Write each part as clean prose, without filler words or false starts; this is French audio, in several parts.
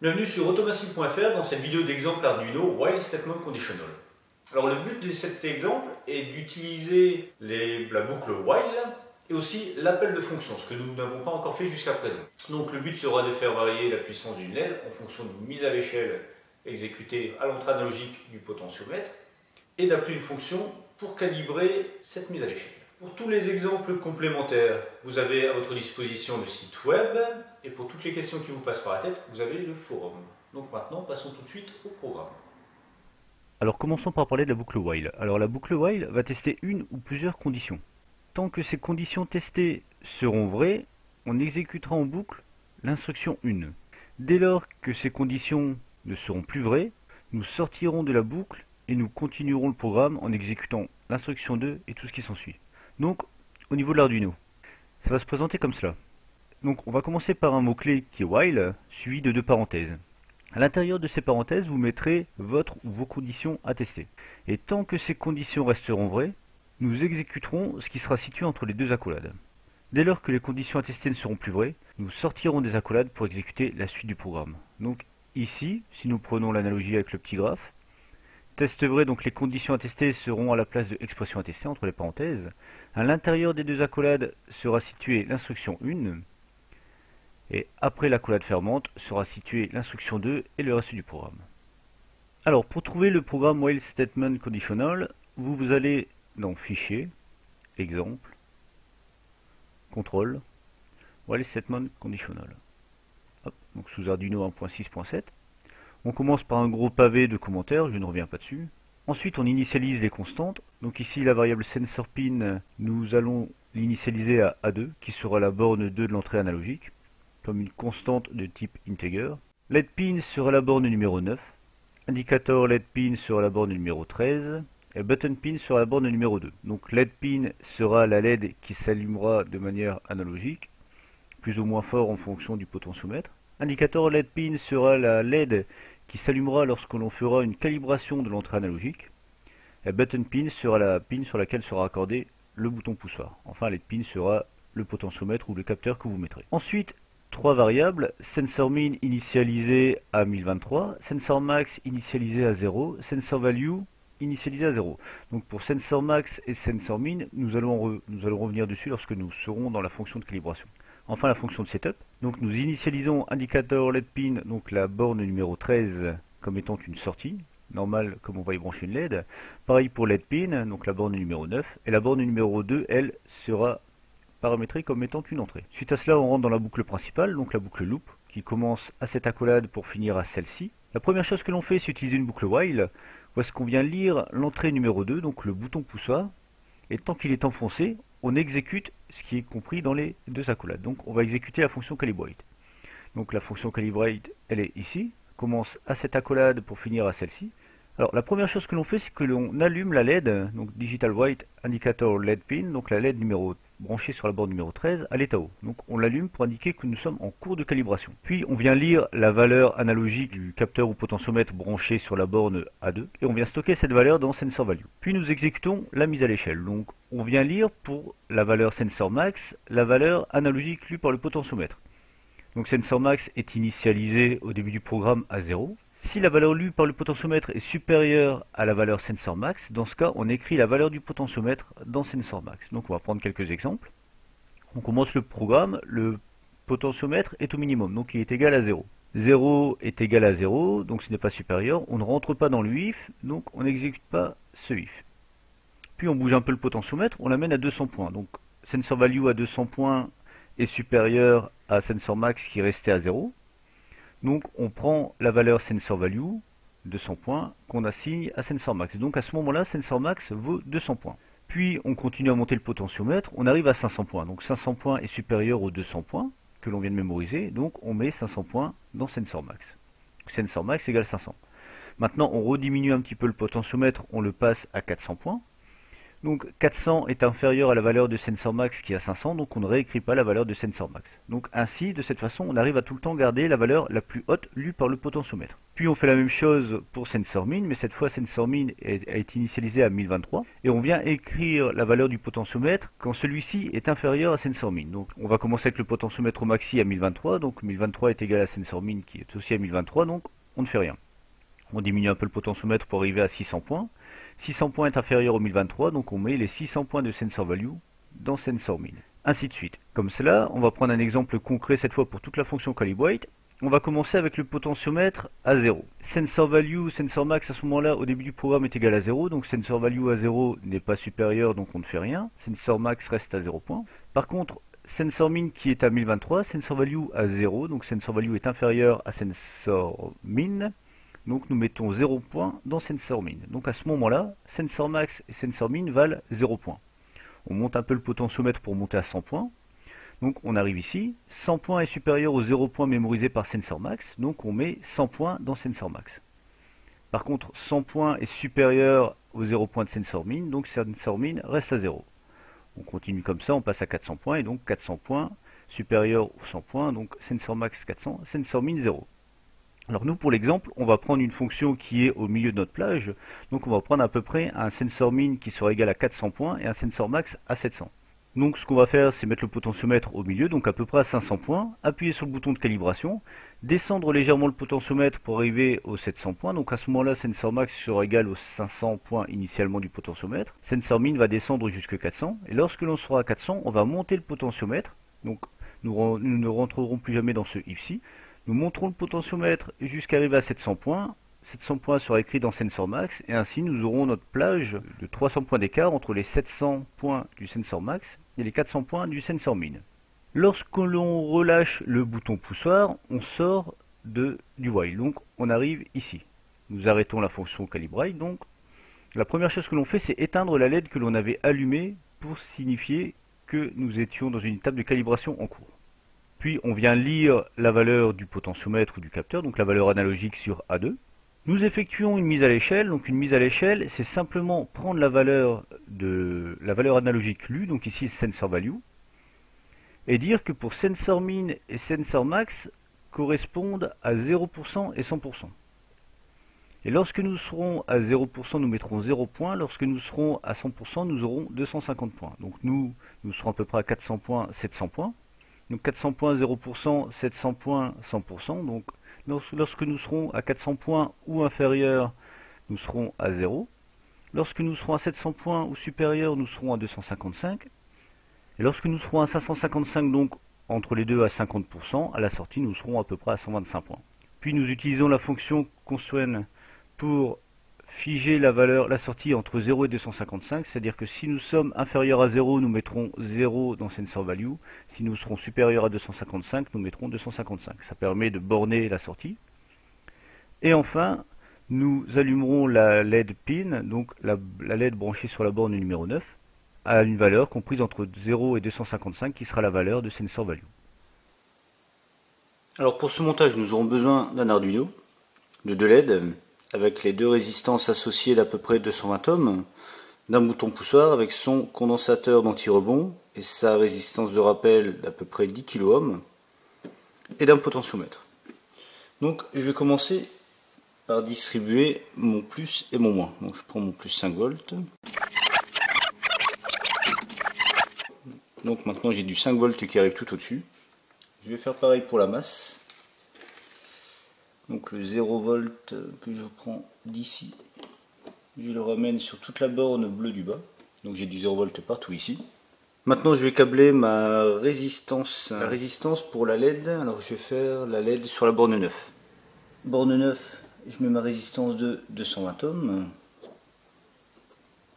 Bienvenue sur Automacy.fr dans cette vidéo d'exemple Arduino While Statement Conditional. Alors le but de cet exemple est d'utiliser la boucle while et aussi l'appel de fonction, ce que nous n'avons pas encore fait jusqu'à présent. Donc le but sera de faire varier la puissance d'une LED en fonction d'une mise à l'échelle exécutée à l'entrée analogique du potentiomètre et d'appeler une fonction pour calibrer cette mise à l'échelle. Pour tous les exemples complémentaires, vous avez à votre disposition le site web et pour toutes les questions qui vous passent par la tête, vous avez le forum. Donc maintenant, passons tout de suite au programme. Alors commençons par parler de la boucle while. Alors la boucle while va tester une ou plusieurs conditions. Tant que ces conditions testées seront vraies, on exécutera en boucle l'instruction 1. Dès lors que ces conditions ne seront plus vraies, nous sortirons de la boucle et nous continuerons le programme en exécutant l'instruction 2 et tout ce qui s'ensuit. Donc au niveau de l'Arduino, ça va se présenter comme cela. Donc on va commencer par un mot-clé qui est while, suivi de deux parenthèses. À l'intérieur de ces parenthèses, vous mettrez votre ou vos conditions à tester. Et tant que ces conditions resteront vraies, nous exécuterons ce qui sera situé entre les deux accolades. Dès lors que les conditions à tester ne seront plus vraies, nous sortirons des accolades pour exécuter la suite du programme. Donc ici, si nous prenons l'analogie avec le petit graphe, test vrai, donc les conditions à tester seront à la place de expression à tester entre les parenthèses. À l'intérieur des deux accolades sera située l'instruction 1. Et après l'accolade fermante sera située l'instruction 2 et le reste du programme. Alors pour trouver le programme While Statement Conditional, vous allez dans Fichier, Exemple, Contrôle, While Statement Conditional. Hop, donc sous Arduino 1.6.7. On commence par un gros pavé de commentaires, je ne reviens pas dessus. Ensuite on initialise les constantes. Donc ici la variable sensorPin, nous allons l'initialiser à A2, qui sera la borne 2 de l'entrée analogique, comme une constante de type integer. LEDPin sera la borne numéro 9, indicator LEDPin sera la borne numéro 13, et buttonPin sera la borne numéro 2. Donc LEDPin sera la LED qui s'allumera de manière analogique, plus ou moins fort en fonction du potentiomètre. Indicator LEDPin sera la LED qui s'allumera lorsque l'on fera une calibration de l'entrée analogique. Et buttonPin sera la pin sur laquelle sera accordé le bouton poussoir. Enfin, LEDPin sera le potentiomètre ou le capteur que vous mettrez. Ensuite, trois variables, sensorMin initialisé à 1023, sensorMax initialisé à 0, sensorValue initialisé à 0. Donc pour sensorMax et sensorMin, nous allons revenir dessus lorsque nous serons dans la fonction de calibration. Enfin la fonction de setup. Donc nous initialisons indicator LEDPin, donc la borne numéro 13 comme étant une sortie, normale comme on va y brancher une LED. Pareil pour LEDPin, donc la borne numéro 9, et la borne numéro 2, elle, sera paramétrée comme étant une entrée. Suite à cela, on rentre dans la boucle principale, donc la boucle loop, qui commence à cette accolade pour finir à celle-ci. La première chose que l'on fait, c'est utiliser une boucle while, où est-ce qu'on vient lire l'entrée numéro 2, donc le bouton poussoir, et tant qu'il est enfoncé, on exécute ce qui est compris dans les deux accolades. Donc on va exécuter la fonction calibrate. Donc la fonction calibrate, elle est ici, commence à cette accolade pour finir à celle-ci. Alors la première chose que l'on fait, c'est que l'on allume la LED, donc Digital White Indicator LED Pin, donc la LED branchée sur la borne numéro 13 à l'état haut. Donc on l'allume pour indiquer que nous sommes en cours de calibration. Puis on vient lire la valeur analogique du capteur ou potentiomètre branché sur la borne A2 et on vient stocker cette valeur dans SensorValue. Puis nous exécutons la mise à l'échelle. Donc on vient lire pour la valeur SensorMax la valeur analogique lue par le potentiomètre. Donc SensorMax est initialisé au début du programme à 0. Si la valeur lue par le potentiomètre est supérieure à la valeur SensorMax, dans ce cas, on écrit la valeur du potentiomètre dans SensorMax. Donc on va prendre quelques exemples. On commence le programme, le potentiomètre est au minimum, donc il est égal à 0. 0 est égal à 0, donc ce n'est pas supérieur. On ne rentre pas dans le if, donc on n'exécute pas ce if. Puis on bouge un peu le potentiomètre, on l'amène à 200 points. Donc SensorValue à 200 points est supérieur à SensorMax qui restait à 0. Donc on prend la valeur SensorValue, 200 points, qu'on assigne à SensorMax. Donc à ce moment-là, SensorMax vaut 200 points. Puis on continue à monter le potentiomètre, on arrive à 500 points. Donc 500 points est supérieur aux 200 points que l'on vient de mémoriser. Donc on met 500 points dans SensorMax. SensorMax égale 500. Maintenant on rediminue un petit peu le potentiomètre, on le passe à 400 points. Donc 400 est inférieur à la valeur de sensor max qui est à 500, donc on ne réécrit pas la valeur de sensor max. Donc ainsi, de cette façon, on arrive à tout le temps garder la valeur la plus haute lue par le potentiomètre. Puis on fait la même chose pour sensor min, mais cette fois sensor min a été initialisé à 1023, et on vient écrire la valeur du potentiomètre quand celui-ci est inférieur à sensor min. Donc on va commencer avec le potentiomètre au maxi à 1023, donc 1023 est égal à sensor min qui est aussi à 1023, donc on ne fait rien. On diminue un peu le potentiomètre pour arriver à 600 points. 600 points est inférieur au 1023, donc on met les 600 points de sensor value dans sensor min. Ainsi de suite. Comme cela, on va prendre un exemple concret cette fois pour toute la fonction calibrate. On va commencer avec le potentiomètre à 0. Sensor value, sensor max à ce moment-là, au début du programme est égal à 0, donc sensor value à 0 n'est pas supérieur, donc on ne fait rien. Sensor max reste à 0 points. Par contre, sensor min qui est à 1023, sensor value à 0, donc sensor value est inférieur à sensor min. Donc nous mettons 0 points dans sensor min. Donc à ce moment-là, sensor max et sensor min valent 0 points. On monte un peu le potentiomètre pour monter à 100 points. Donc on arrive ici, 100 points est supérieur aux 0 points mémorisés par sensor max, donc on met 100 points dans sensor max. Par contre, 100 points est supérieur aux 0 points de sensor min, donc sensor min reste à 0. On continue comme ça, on passe à 400 points, et donc 400 points supérieur aux 100 points, donc sensor max 400, sensor min 0. Alors nous, pour l'exemple, on va prendre une fonction qui est au milieu de notre plage. Donc on va prendre à peu près un sensor min qui sera égal à 400 points et un sensor max à 700. Donc ce qu'on va faire, c'est mettre le potentiomètre au milieu, donc à peu près à 500 points, appuyer sur le bouton de calibration, descendre légèrement le potentiomètre pour arriver aux 700 points. Donc à ce moment-là, sensor max sera égal aux 500 points initialement du potentiomètre. Sensor min va descendre jusqu'à 400. Et lorsque l'on sera à 400, on va monter le potentiomètre. Donc nous ne rentrerons plus jamais dans ce if-ci. Nous monterons le potentiomètre jusqu'à arriver à 700 points. 700 points sera écrit dans sensor max et ainsi nous aurons notre plage de 300 points d'écart entre les 700 points du sensor max et les 400 points du sensor min. Lorsque l'on relâche le bouton poussoir, on sort du while. Donc on arrive ici. Nous arrêtons la fonction calibrate. Donc la première chose que l'on fait, c'est éteindre la LED que l'on avait allumée pour signifier que nous étions dans une étape de calibration en cours. Puis on vient lire la valeur du potentiomètre ou du capteur, donc la valeur analogique sur A2. Nous effectuons une mise à l'échelle. Donc une mise à l'échelle, c'est simplement prendre la valeur analogique lue, donc ici sensor value, et dire que pour sensor min et sensor max correspondent à 0% et 100%. Et lorsque nous serons à 0%, nous mettrons 0 points. Lorsque nous serons à 100%, nous aurons 250 points. Donc nous serons à peu près à 400 points, 700 points. Donc 400 points, 0%, 700 points, 100%. Donc lorsque nous serons à 400 points ou inférieur, nous serons à 0. Lorsque nous serons à 700 points ou supérieur, nous serons à 255. Et lorsque nous serons à 555, donc entre les deux à 50%, à la sortie, nous serons à peu près à 125 points. Puis nous utilisons la fonction constrain pour figer la sortie entre 0 et 255, c'est-à-dire que si nous sommes inférieurs à 0, nous mettrons 0 dans sensor value. Si nous serons supérieurs à 255, nous mettrons 255. Ça permet de borner la sortie. Et enfin, nous allumerons la LED pin, donc la LED branchée sur la borne numéro 9, à une valeur comprise entre 0 et 255, qui sera la valeur de sensor value. Alors pour ce montage, nous aurons besoin d'un Arduino, de 2 LED, avec les 2 résistances associées d'à peu près 220 ohms, d'un bouton poussoir avec son condensateur d'anti-rebond et sa résistance de rappel d'à peu près 10 kΩ, et d'un potentiomètre. Donc je vais commencer par distribuer mon plus et mon moins. Donc je prends mon plus 5 volts. Donc maintenant j'ai du 5 volts qui arrive tout au-dessus. Je vais faire pareil pour la masse. Donc le 0 volt que je prends d'ici, je le ramène sur toute la borne bleue du bas. Donc j'ai du 0 volt partout ici. Maintenant je vais câbler ma résistance, la résistance pour la LED. Alors je vais faire la LED sur la borne 9. Borne 9, je mets ma résistance de 220 ohms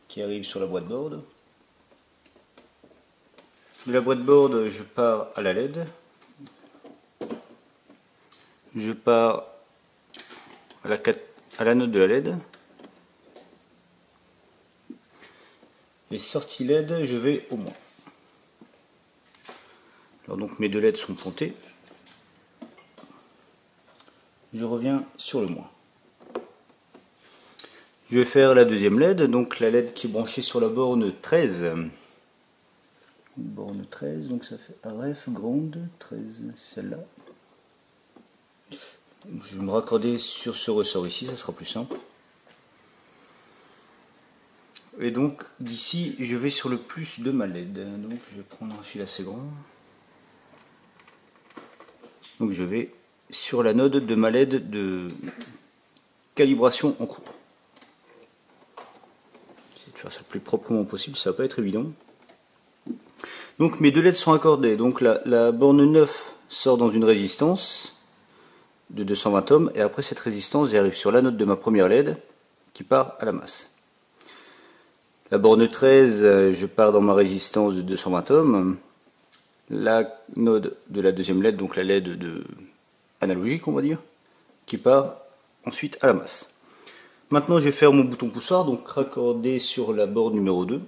qui arrive sur la breadboard. De la breadboard, je pars à la LED. Je pars à la note de la LED. Les sorties LED, je vais au moins. Alors donc mes 2 LED sont pontées. Je reviens sur le moins. Je vais faire la deuxième LED, donc la LED qui est branchée sur la borne 13. Borne 13, donc ça fait RF grande 13, celle-là. Je vais me raccorder sur ce ressort ici, ça sera plus simple. Et donc d'ici, je vais sur le plus de ma LED. Donc je vais prendre un fil assez grand. Donc je vais sur la node de ma LED de calibration en cours. J'essaie de faire ça le plus proprement possible, ça va pas être évident. Donc mes deux LED sont accordés. Donc la borne 9 sort dans une résistance de 220 ohms et après cette résistance j'arrive sur la node de ma première LED qui part à la masse. La borne 13, je pars dans ma résistance de 220 ohms. La node de la deuxième LED, donc la LED analogique on va dire, qui part ensuite à la masse. Maintenant je vais faire mon bouton poussoir, donc raccordé sur la borne numéro 2.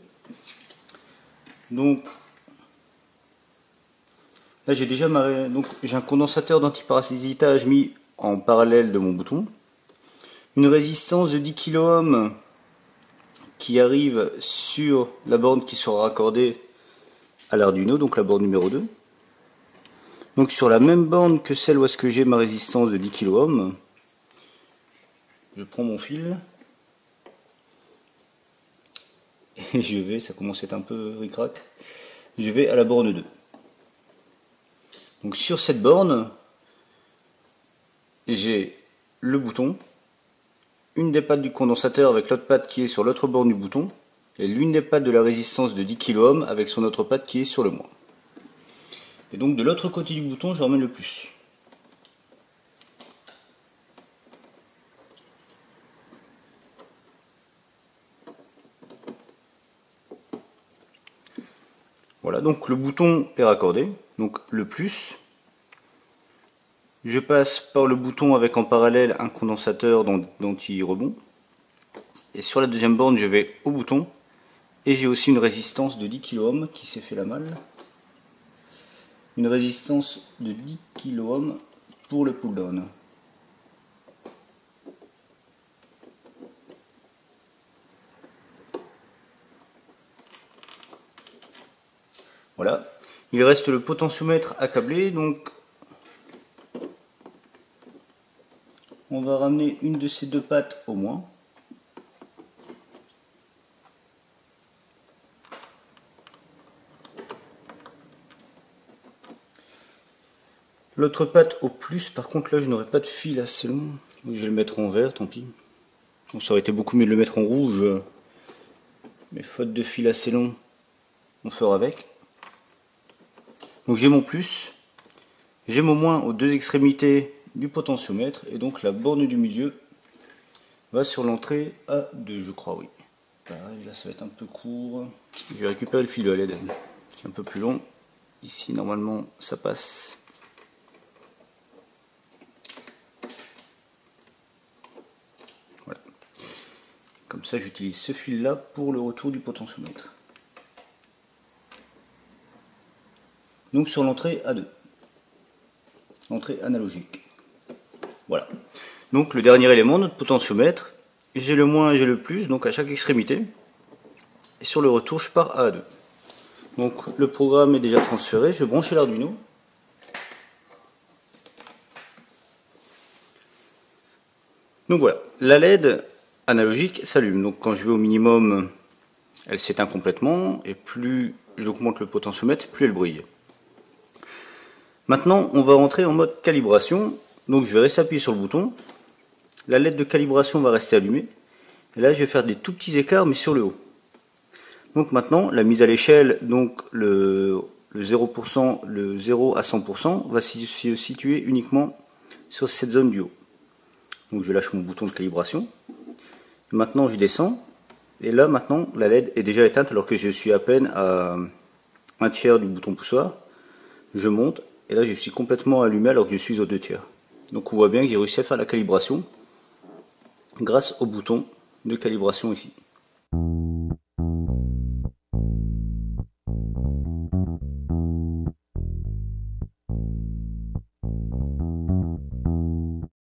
Donc là j'ai déjà j'ai un condensateur d'antiparasitage mis en parallèle de mon bouton. Une résistance de 10 kΩ qui arrive sur la borne qui sera raccordée à l'Arduino, donc la borne numéro 2. Donc sur la même borne que celle où est-ce que j'ai ma résistance de 10 kΩ, je prends mon fil et je vais, ça commence à être un peu ric-rac, je vais à la borne 2. Donc sur cette borne, j'ai le bouton, une des pattes du condensateur avec l'autre patte qui est sur l'autre borne du bouton, et l'une des pattes de la résistance de 10 kΩ avec son autre patte qui est sur le moins. Et donc de l'autre côté du bouton, je ramène le plus. Voilà, donc le bouton est raccordé, donc le plus. Je passe par le bouton avec en parallèle un condensateur d'anti-rebond. Et sur la deuxième borne, je vais au bouton. Et j'ai aussi une résistance de 10 kΩ qui s'est fait la malle. Une résistance de 10 kΩ pour le pull-down. Voilà. Il reste le potentiomètre à câbler, donc on va ramener une de ces deux pattes au moins. L'autre patte au plus, par contre là je n'aurai pas de fil assez long, donc je vais le mettre en vert, tant pis. Bon, ça aurait été beaucoup mieux de le mettre en rouge, mais faute de fil assez long, on fera avec. Donc j'ai mon plus, j'ai mon moins aux deux extrémités du potentiomètre, et donc la borne du milieu va sur l'entrée A2, je crois, oui. Pareil, là ça va être un peu court. Je vais récupérer le fil de la LED, qui est un peu plus long. Ici normalement ça passe. Voilà. Comme ça j'utilise ce fil là pour le retour du potentiomètre. Donc sur l'entrée A2, l'entrée analogique. Voilà. Donc le dernier élément, notre potentiomètre, j'ai le moins et j'ai le plus, donc à chaque extrémité. Et sur le retour, je pars à A2. Donc le programme est déjà transféré, je branche l'Arduino. Donc voilà, la LED analogique s'allume. Donc quand je vais au minimum, elle s'éteint complètement, et plus j'augmente le potentiomètre, plus elle brille. Maintenant, on va rentrer en mode calibration. Donc je vais rester appuyé sur le bouton. La LED de calibration va rester allumée. Et là, je vais faire des tout petits écarts, mais sur le haut. Donc maintenant, la mise à l'échelle, donc le 0%, le 0 à 100%, va se situer uniquement sur cette zone du haut. Donc je lâche mon bouton de calibration. Maintenant, je descends. Et là, maintenant, la LED est déjà éteinte alors que je suis à peine à un tiers du bouton poussoir. Je monte. Et là, je suis complètement allumé alors que je suis aux 2/3. Donc on voit bien que j'ai réussi à faire la calibration grâce au bouton de calibration ici.